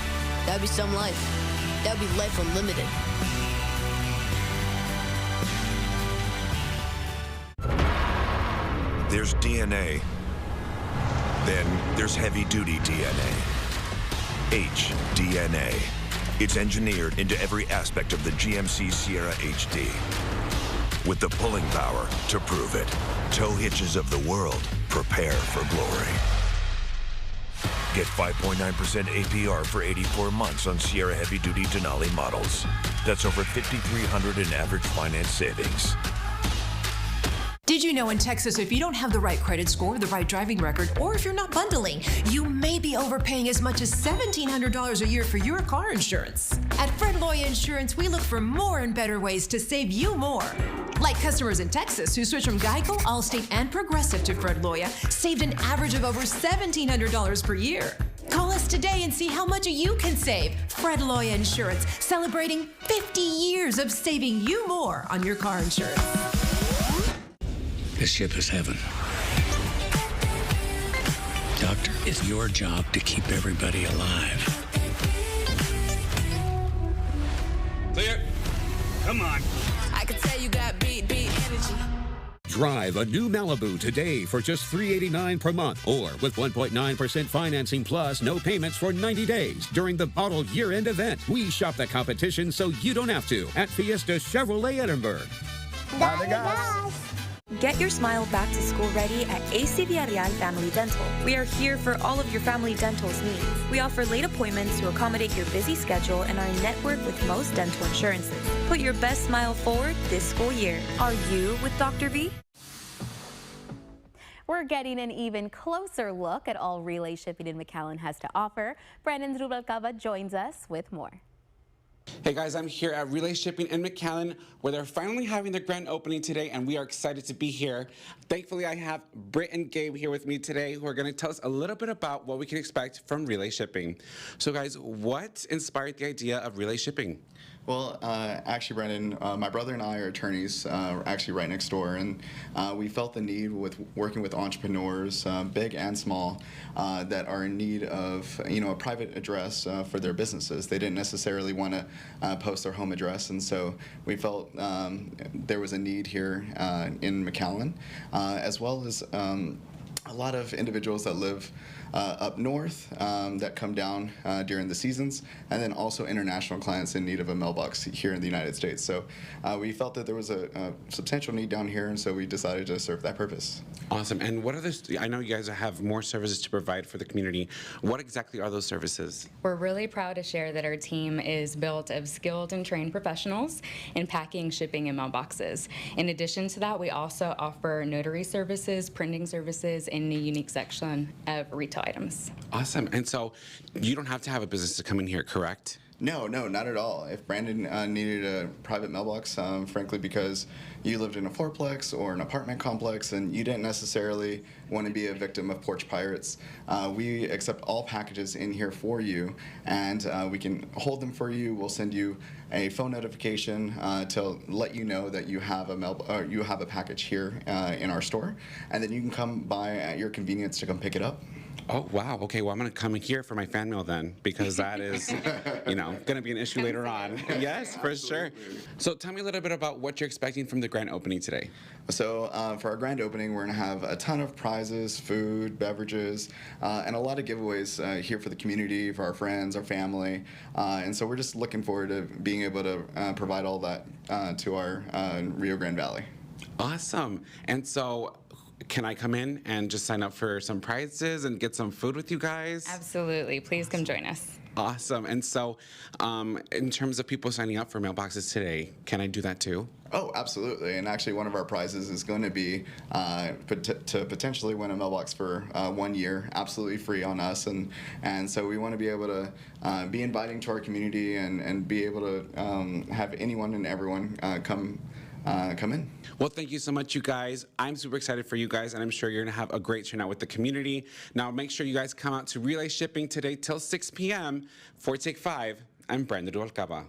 that'd be some life. That'd be life unlimited. There's DNA. Then there's heavy-duty DNA. HDNA. It's engineered into every aspect of the GMC Sierra HD. With the pulling power to prove it. Tow hitches of the world, prepare for glory. Get 5.9% APR for 84 months on Sierra heavy-duty Denali models. That's over $5,300 in average finance savings. Did you know in Texas, if you don't have the right credit score, the right driving record, or if you're not bundling, you may be overpaying as much as $1,700 a year for your car insurance? At Fred Loya Insurance, we look for more and better ways to save you more. Like customers in Texas who switched from Geico, Allstate, and Progressive to Fred Loya saved an average of over $1,700 per year. Call us today and see how much you can save. Fred Loya Insurance, celebrating 50 years of saving you more on your car insurance. This ship is heaven. Doctor, it's your job to keep everybody alive. Clear. Come on. I could tell you got beat energy. Drive a new Malibu today for just $389 per month, or with 1.9% financing plus no payments for 90 days during the bottled year-end event. We shop the competition so you don't have to at Fiesta Chevrolet Edinburgh. Get your smile back to school ready at AC Villarreal Family Dental. We are here for all of your family dental's needs. We offer late appointments to accommodate your busy schedule and are networked with most dental insurances. Put your best smile forward this school year. Are you with Dr. V? We're getting an even closer look at all relay shipping in McAllen has to offer. Brandon Rubalcaba joins us with more. Hey guys, I'm here at Relay Shipping in McAllen, where they're finally having their grand opening today, and we are excited to be here. Thankfully, I have Britt and Gabe here with me today, who are going to tell us a little bit about what we can expect from Relay Shipping. So guys, what inspired the idea of Relay Shipping? Well, actually, Brendan, my brother and I are attorneys, actually right next door, and we felt the need with working with entrepreneurs, big and small, that are in need of, a private address for their businesses. They didn't necessarily want to post their home address, and so we felt there was a need here in McAllen, as well as a lot of individuals that live up north that come down during the seasons, and then also international clients in need of a mailbox here in the United States. So we felt that there was a substantial need down here, and so we decided to serve that purpose. Awesome. And what are the, I know you guys have more services to provide for the community. What exactly are those services? We're really proud to share that our team is built of skilled and trained professionals in packing, shipping, and mailboxes. In addition to that, we also offer notary services, printing services, and a unique section of retail items. Awesome. And so you don't have to have a business to come in here, correct? No, not at all. If Brandon needed a private mailbox, frankly, because you lived in a fourplex or an apartment complex and you didn't necessarily want to be a victim of porch pirates, we accept all packages in here for you, and we can hold them for you. We'll send you a phone notification to let you know that you have a package here in our store, and then you can come by at your convenience to come pick it up. Oh, wow. Okay, well, I'm going to come here for my fan mail then, because that is, going to be an issue later on. Yes, for sure. So tell me a little bit about what you're expecting from the grand opening today. So for our grand opening, we're going to have a ton of prizes, food, beverages, and a lot of giveaways here for the community, for our friends, our family. And so we're just looking forward to being able to provide all that to our Rio Grande Valley. Awesome. And so can I come in and just sign up for some prizes and get some food with you guys? Absolutely. Please come join us. Awesome. And so in terms of people signing up for mailboxes today, can I do that too? Oh, absolutely. And actually one of our prizes is going to be to potentially win a mailbox for 1 year, absolutely free on us. And so we want to be able to be inviting to our community and be able to have anyone and everyone come in. Well, thank you so much, you guys. I'm super excited for you guys, and I'm sure you're going to have a great turnout with the community. Now, make sure you guys come out to Relay Shipping today till 6 p.m. For Take 5. I'm Brandon Rualcaba.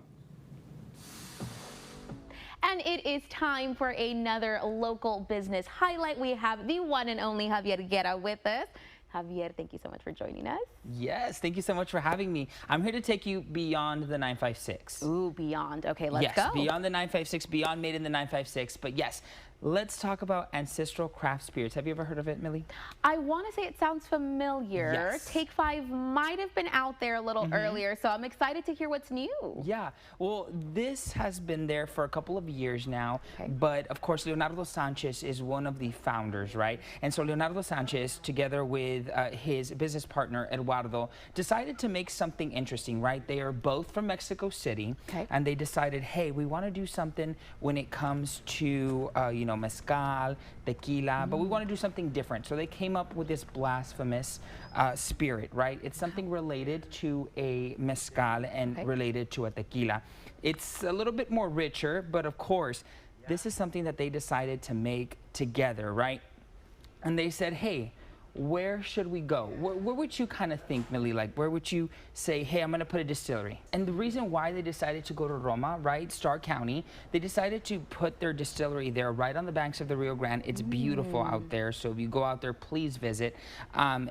And it is time for another local business highlight. We have the one and only Javier Guerra with us. Javier, thank you so much for joining us. Yes, thank you so much for having me. I'm here to take you beyond the 956. Ooh, beyond. Okay, let's go. Yes, beyond the 956, beyond Made in the 956. But yes, let's talk about ancestral craft spirits. Have you ever heard of it, Millie? I want to say it sounds familiar. Yes. Take 5 might have been out there a little earlier, so I'm excited to hear what's new. Yeah, well, this has been there for a couple of years now, but of course, Leonardo Sanchez is one of the founders, right? And so Leonardo Sanchez, together with his business partner, Eduardo, decided to make something interesting, right? They are both from Mexico City, and they decided, hey, we want to do something when it comes to, mezcal, tequila, but we want to do something different. So they came up with this blasphemous spirit, right? It's something related to a mezcal and related to a tequila. It's a little bit more richer, but of course, this is something that they decided to make together, right? And they said, hey, where should we go? Where would you kind of think, Millie? Like, where would you say, hey, I'm going to put a distillery? And the reason why they decided to go to Roma, right, Starr County, they decided to put their distillery there right on the banks of the Rio Grande. It's beautiful out there, so if you go out there, please visit.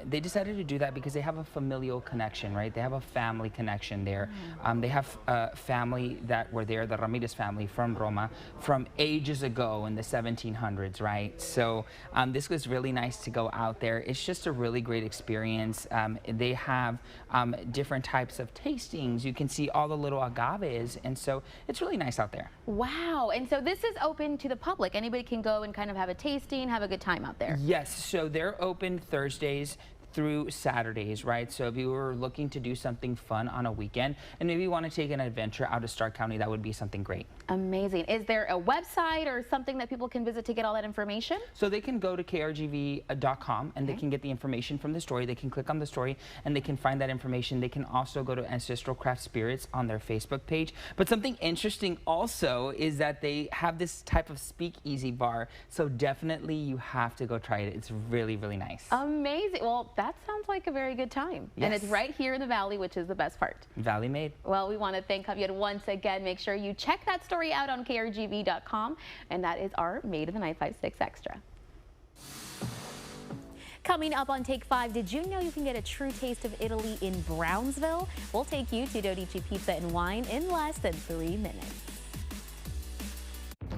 They decided to do that because they have a familial connection, right? They have a family connection there. They have a family that were there, the Ramirez family from Roma, from ages ago in the 1700s, right? So this was really nice to go out there. It's just a really great experience. They have different types of tastings. You can see all the little agaves, and so it's really nice out there. Wow, and so this is open to the public. Anybody can go and kind of have a tasting, have a good time out there. Yes, so they're open Thursdays through Saturdays, right? So if you were looking to do something fun on a weekend and maybe you want to take an adventure out of Starr County, that would be something great. Amazing. Is there a website or something that people can visit to get all that information? So they can go to krgv.com and they can get the information from the story. They can click on the story and they can find that information. They can also go to Ancestral Craft Spirits on their Facebook page. But something interesting also is that they have this type of speakeasy bar. So definitely you have to go try it. It's really, really nice. Amazing. Well, that sounds like a very good time. Yes. And it's right here in the Valley, which is the best part. Valley made. Well, we want to thank Javier once again. Make sure you check that story out on krgv.com. And that is our Made in the 956 Extra. Coming up on Take 5, did you know you can get a true taste of Italy in Brownsville? We'll take you to Dodici Pizza and Wine in less than 3 minutes.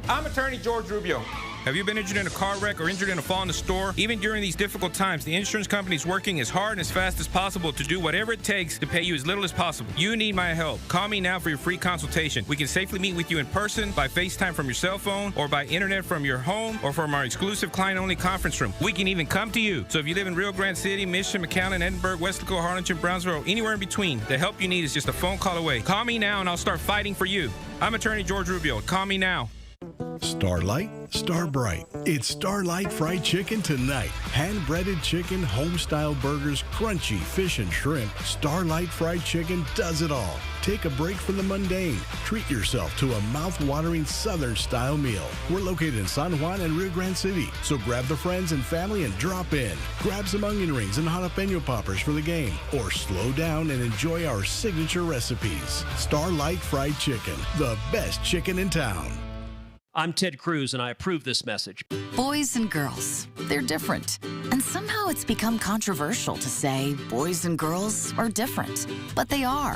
I'm attorney George Rubio. Have you been injured in a car wreck or injured in a fall in the store? Even during these difficult times, the insurance company is working as hard and as fast as possible to do whatever it takes to pay you as little as possible. You need my help. Call me now for your free consultation. We can safely meet with you in person, by FaceTime from your cell phone, or by internet from your home, or from our exclusive client-only conference room. We can even come to you. So if you live in Rio Grande City, Mission, McAllen, Edinburgh, Westlaco, Harlingen, Brownsville, or anywhere in between, the help you need is just a phone call away. Call me now and I'll start fighting for you. I'm attorney George Rubio. Call me now. Starlight, Starbright. It's Starlight Fried Chicken tonight. Hand-breaded chicken, home-style burgers, crunchy fish and shrimp. Starlight Fried Chicken does it all. Take a break from the mundane. Treat yourself to a mouth-watering Southern-style meal. We're located in San Juan and Rio Grande City, so grab the friends and family and drop in. Grab some onion rings and jalapeno poppers for the game, or slow down and enjoy our signature recipes. Starlight Fried Chicken, the best chicken in town. I'm Ted Cruz, and I approve this message. Boys and girls, they're different. And somehow it's become controversial to say boys and girls are different. But they are.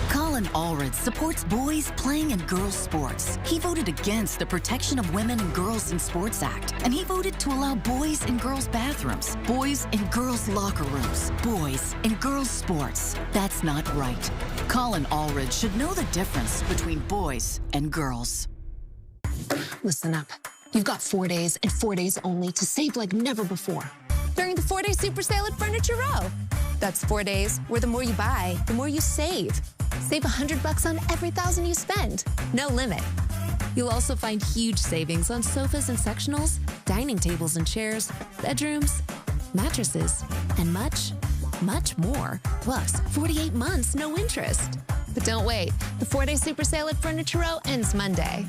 Colin Allred supports boys playing in girls' sports. He voted against the Protection of Women and Girls in Sports Act, and he voted to allow boys in girls' bathrooms, boys in girls' locker rooms, boys in girls' sports. That's not right. Colin Allred should know the difference between boys and girls. Listen up. You've got 4 days and 4 days only to save like never before during the 4-day super sale at Furniture Row. That's 4 days where the more you buy, the more you save. Save $100 on every $1,000 you spend. No limit. You'll also find huge savings on sofas and sectionals, dining tables and chairs, bedrooms, mattresses, and much, much more. Plus, 48 months, no interest. But don't wait. The 4-day super sale at Furniture Row ends Monday.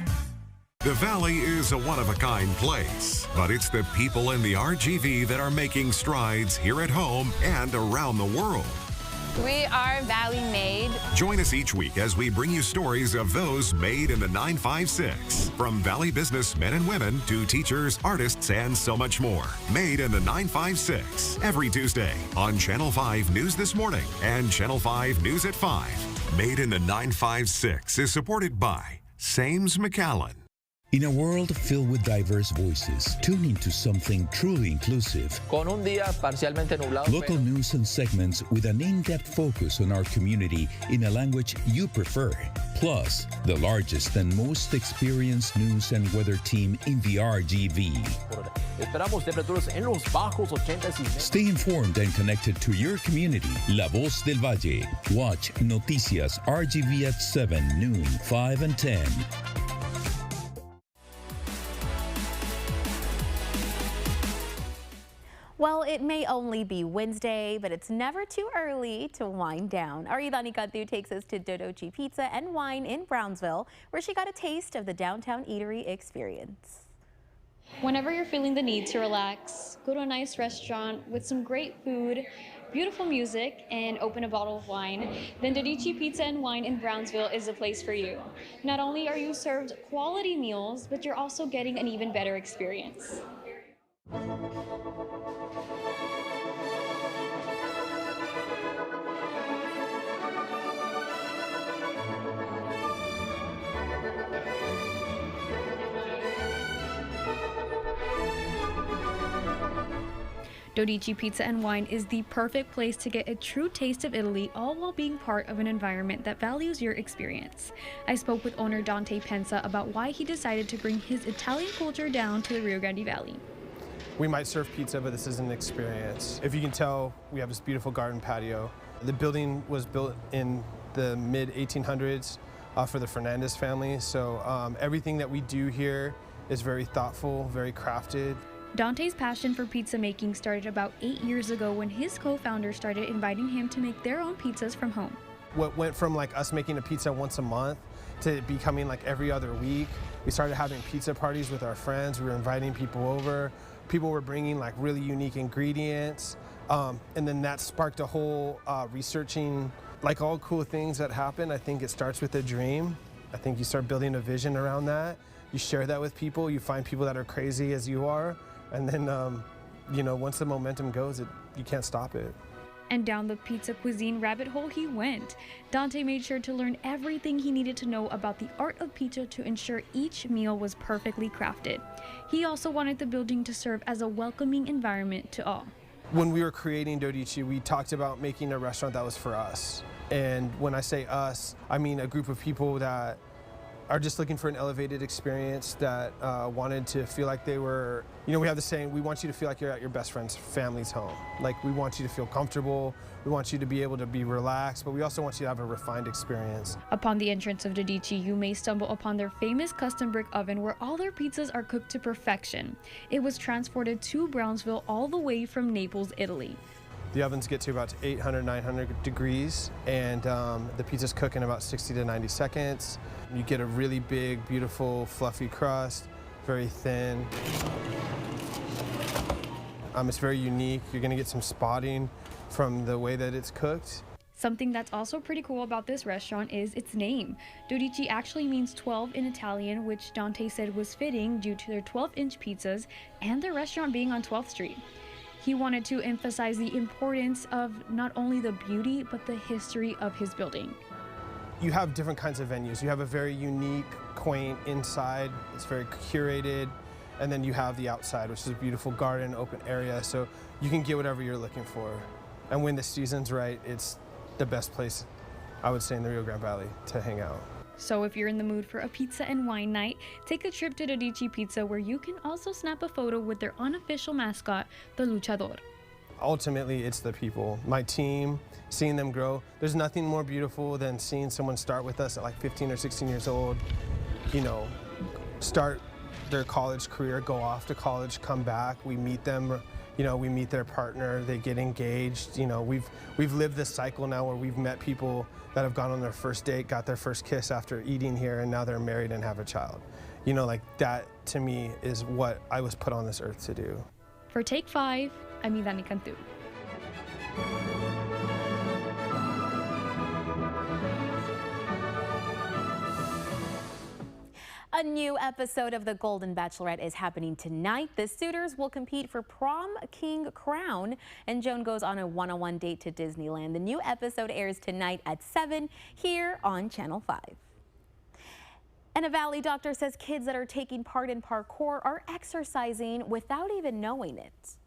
The Valley is a one-of-a-kind place, but it's the people in the RGV that are making strides here at home and around the world. We are Valley Made. Join us each week as we bring you stories of those made in the 956. From Valley businessmen and women to teachers, artists, and so much more. Made in the 956. Every Tuesday on Channel 5 News This Morning and Channel 5 News at 5. Made in the 956 is supported by Sames McAllen. In a world filled with diverse voices, tune into something truly inclusive. Con un día parcialmente nublado. Local news and segments with an in-depth focus on our community in a language you prefer. Plus, the largest and most experienced news and weather team in the RGV. Esperamos temperaturas en los bajos 80s. Stay informed and connected to your community. La Voz del Valle. Watch Noticias RGV at 7, noon, 5, and 10. Well, it may only be Wednesday, but it's never too early to wind down. Our Idani Kantu takes us to Dodici Pizza and Wine in Brownsville, where she got a taste of the downtown eatery experience. Whenever you're feeling the need to relax, go to a nice restaurant with some great food, beautiful music, and open a bottle of wine, then Dodici Pizza and Wine in Brownsville is the place for you. Not only are you served quality meals, but you're also getting an even better experience. Dodici Pizza and Wine is the perfect place to get a true taste of Italy, all while being part of an environment that values your experience. I spoke with owner Dante Pensa about why he decided to bring his Italian culture down to the Rio Grande Valley. We might serve pizza, but this is an experience. If you can tell, we have this beautiful garden patio. The building was built in the mid-1800s for the Fernandez family, so everything that we do here is very thoughtful, very crafted. Dante's passion for pizza making started about 8 years ago when his co-founders started inviting him to make their own pizzas from home. What went from like us making a pizza once a month to becoming like every other week. We started having pizza parties with our friends. We were inviting people over. People were bringing like really unique ingredients. And then that sparked a whole researching, like all cool things that happen. I think it starts with a dream. I think you start building a vision around that. You share that with people. You find people that are crazy as you are. And then, you know, once the momentum goes, you can't stop it. And down the pizza cuisine rabbit hole he went. Dante made sure to learn everything he needed to know about the art of pizza to ensure each meal was perfectly crafted. He also wanted the building to serve as a welcoming environment to all. When we were creating Dodici, we talked about making a restaurant that was for us. And when I say us, I mean a group of people that are just looking for an elevated experience, that wanted to feel like they were, we have the saying, we want you to feel like you're at your best friend's family's home. Like, we want you to feel comfortable, we want you to be able to be relaxed, but we also want you to have a refined experience. Upon the entrance of Dodici, you may stumble upon their famous custom brick oven where all their pizzas are cooked to perfection. It was transported to Brownsville all the way from Naples, Italy. The ovens get to about 800, 900 degrees, and the pizzas cook in about 60 to 90 seconds. You get a really big, beautiful, fluffy crust, very thin. It's very unique. You're gonna get some spotting from the way that it's cooked. Something that's also pretty cool about this restaurant is its name. Dodici actually means 12 in Italian, which Dante said was fitting due to their 12-inch pizzas and their restaurant being on 12th Street. He wanted to emphasize the importance of not only the beauty, but the history of his building. You have different kinds of venues. You have a very unique, quaint inside. It's very curated. And then you have the outside, which is a beautiful garden, open area. So you can get whatever you're looking for. And when the season's right, it's the best place, I would say, in the Rio Grande Valley to hang out. So if you're in the mood for a pizza and wine night, take a trip to Dodici Pizza, where you can also snap a photo with their unofficial mascot, the Luchador. Ultimately, it's the people, my team, seeing them grow. There's nothing more beautiful than seeing someone start with us at like 15 or 16 years old, start their college career, go off to college, come back, we meet them, we meet their partner, they get engaged. We've lived this cycle now where we've met people that have gone on their first date, got their first kiss after eating here, and now they're married and have a child. Like that to me is what I was put on this earth to do. For Take 5, I'm Idani Cantu. A new episode of The Golden Bachelorette is happening tonight. The suitors will compete for Prom King crown, and Joan goes on a one-on-one date to Disneyland. The new episode airs tonight at 7 here on Channel 5. And a Valley doctor says kids that are taking part in parkour are exercising without even knowing it.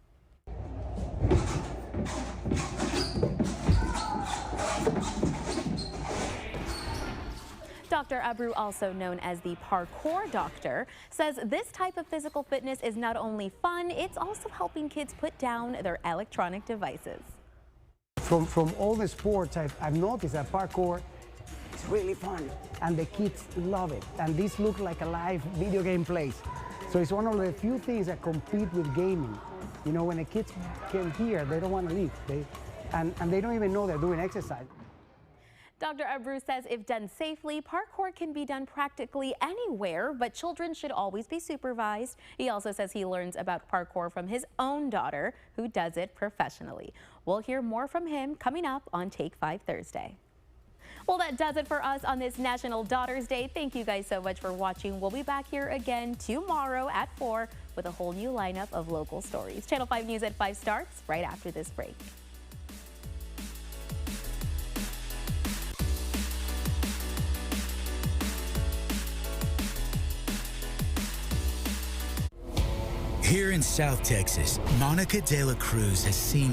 Dr. Abreu, also known as the Parkour Doctor, says this type of physical fitness is not only fun, it's also helping kids put down their electronic devices. From all the sports, I've noticed that parkour is really fun, and the kids love it. And this looks like a live video game place. So it's one of the few things that compete with gaming. When the kids come here, they don't want to leave. And they don't even know they're doing exercise. Dr. Abreu says if done safely, parkour can be done practically anywhere, but children should always be supervised. He also says he learns about parkour from his own daughter, who does it professionally. We'll hear more from him coming up on Take 5 Thursday. Well, that does it for us on this National Daughters Day. Thank you guys so much for watching. We'll be back here again tomorrow at 4 with a whole new lineup of local stories. Channel 5 News at 5 starts right after this break. Here in South Texas, Monica De La Cruz has seen